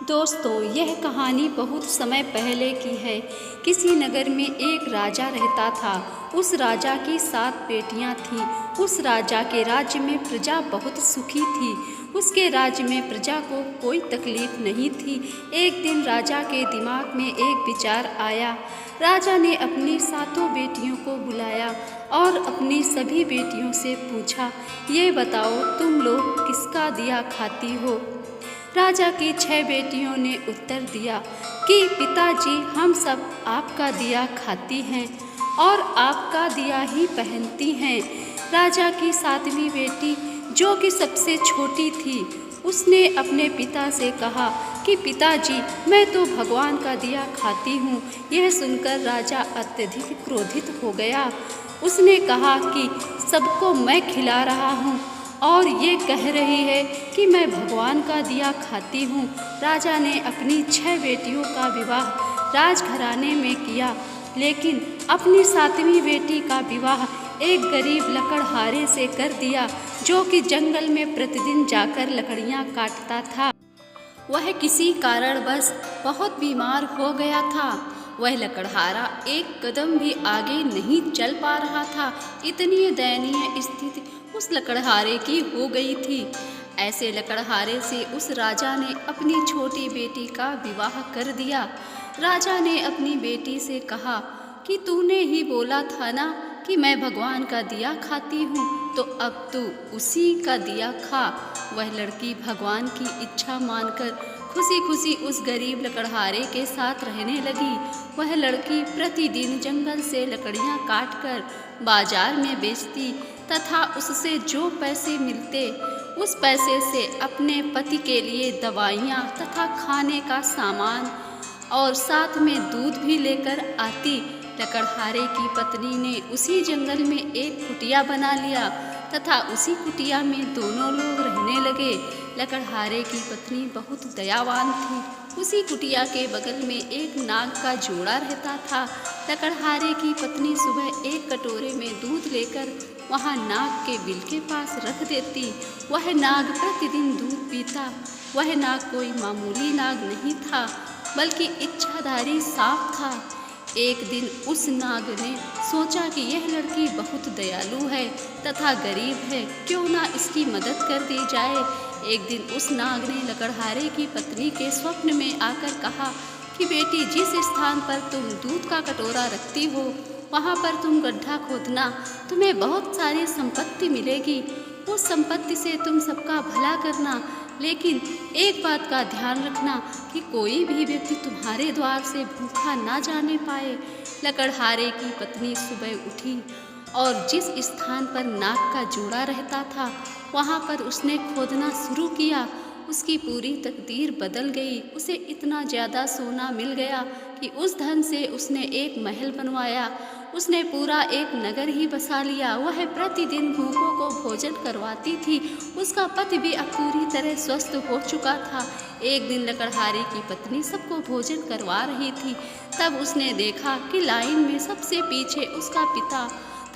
दोस्तों, यह कहानी बहुत समय पहले की है। किसी नगर में एक राजा रहता था। उस राजा की 7 बेटियां थीं। उस राजा के राज्य में प्रजा बहुत सुखी थी। उसके राज्य में प्रजा को कोई तकलीफ नहीं थी। एक दिन राजा के दिमाग में एक विचार आया। राजा ने अपनी 7 बेटियों को बुलाया और अपनी सभी बेटियों से पूछा, ये बताओ तुम लोग किसका दिया खाती हो? राजा की 6 बेटियों ने उत्तर दिया कि पिताजी, हम सब आपका दिया खाती हैं और आपका दिया ही पहनती हैं। राजा की 7वीं बेटी, जो कि सबसे छोटी थी, उसने अपने पिता से कहा कि पिताजी, मैं तो भगवान का दिया खाती हूँ। यह सुनकर राजा अत्यधिक क्रोधित हो गया। उसने कहा कि सबको मैं खिला रहा हूँ और ये कह रही है कि मैं भगवान का दिया खाती हूँ। राजा ने अपनी 6 बेटियों का विवाह राजघराने में किया, लेकिन अपनी 7वीं बेटी का विवाह एक गरीब लकड़हारे से कर दिया, जो कि जंगल में प्रतिदिन जाकर लकड़ियाँ काटता था। वह किसी कारणवश बहुत बीमार हो गया था। वह लकड़हारा एक कदम भी आगे नहीं चल पा रहा था। इतनी दयनीय स्थिति उस लकड़हारे की हो गई थी। ऐसे लकड़हारे से उस राजा ने अपनी छोटी बेटी का विवाह कर दिया। राजा ने अपनी बेटी से कहा कि तूने ही बोला था ना कि मैं भगवान का दिया खाती हूँ, तो अब तू उसी का दिया खा। वह लड़की भगवान की इच्छा मानकर खुशी खुशी उस गरीब लकड़हारे के साथ रहने लगी। वह लड़की प्रतिदिन जंगल से लकड़ियाँ काटकर बाजार में बेचती तथा उससे जो पैसे मिलते उस पैसे से अपने पति के लिए दवाइयाँ तथा खाने का सामान और साथ में दूध भी लेकर आती। लकड़हारे की पत्नी ने उसी जंगल में एक कुटिया बना लिया तथा उसी कुटिया में दोनों लोग रहने लगे। लकड़हारे की पत्नी बहुत दयावान थी। उसी कुटिया के बगल में एक नाग का जोड़ा रहता था। लकड़हारे की पत्नी सुबह एक कटोरे में दूध लेकर वहाँ नाग के बिल के पास रख देती। वह नाग प्रतिदिन दूध पीता। वह नाग कोई मामूली नाग नहीं था, बल्कि इच्छाधारी सांप था। एक दिन उस नाग ने सोचा कि यह लड़की बहुत दयालु है तथा गरीब है, क्यों ना इसकी मदद कर दी जाए। एक दिन उस नाग ने लकड़हारे की पत्नी के स्वप्न में आकर कहा कि बेटी, जिस स्थान पर तुम दूध का कटोरा रखती हो वहाँ पर तुम गड्ढा खोदना, तुम्हें बहुत सारी संपत्ति मिलेगी। उस संपत्ति से तुम सबका भला करना, लेकिन एक बात का ध्यान रखना कि कोई भी व्यक्ति तुम्हारे द्वार से भूखा ना जाने पाए। लकड़हारे की पत्नी सुबह उठी और जिस स्थान पर नाग का जोड़ा रहता था वहाँ पर उसने खोदना शुरू किया। उसकी पूरी तकदीर बदल गई। उसे इतना ज़्यादा सोना मिल गया कि उस धन से उसने एक महल बनवाया। उसने पूरा एक नगर ही बसा लिया। वह प्रतिदिन भूखों को भोजन करवाती थी। उसका पति भी अब पूरी तरह स्वस्थ हो चुका था। एक दिन लकड़हारे की पत्नी सबको भोजन करवा रही थी, तब उसने देखा कि लाइन में सबसे पीछे उसका पिता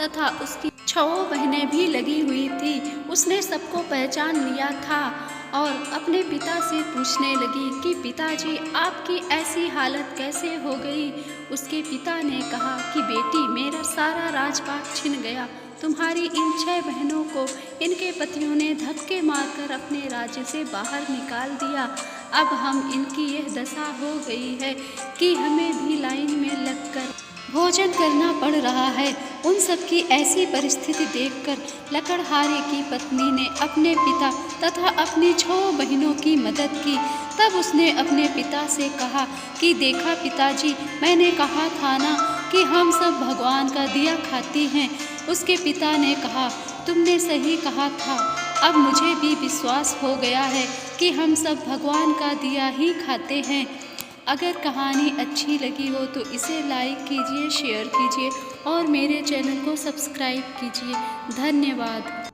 तथा उसकी 6 बहनें भी लगी हुई थी। उसने सबको पहचान लिया था और अपने पिता से पूछने लगी कि पिताजी, आपकी ऐसी हालत कैसे हो गई? उसके पिता ने कहा कि बेटी, मेरा सारा राजपाट छिन गया। तुम्हारी इन 6 बहनों को इनके पतियों ने धक्के मारकर अपने राज्य से बाहर निकाल दिया। अब हम इनकी यह दशा हो गई है कि हमें भी लाइन में लगकर भोजन करना पड़ रहा है। उन सब की ऐसी परिस्थिति देखकर लकड़हारे की पत्नी ने अपने पिता तथा अपनी 6 बहनों की मदद की। तब उसने अपने पिता से कहा कि देखा पिताजी, मैंने कहा था ना कि हम सब भगवान का दिया खाती हैं। उसके पिता ने कहा, तुमने सही कहा था। अब मुझे भी विश्वास हो गया है कि हम सब भगवान का दिया ही खाते हैं। अगर कहानी अच्छी लगी हो तो इसे लाइक कीजिए, शेयर कीजिए और मेरे चैनल को सब्सक्राइब कीजिए। धन्यवाद।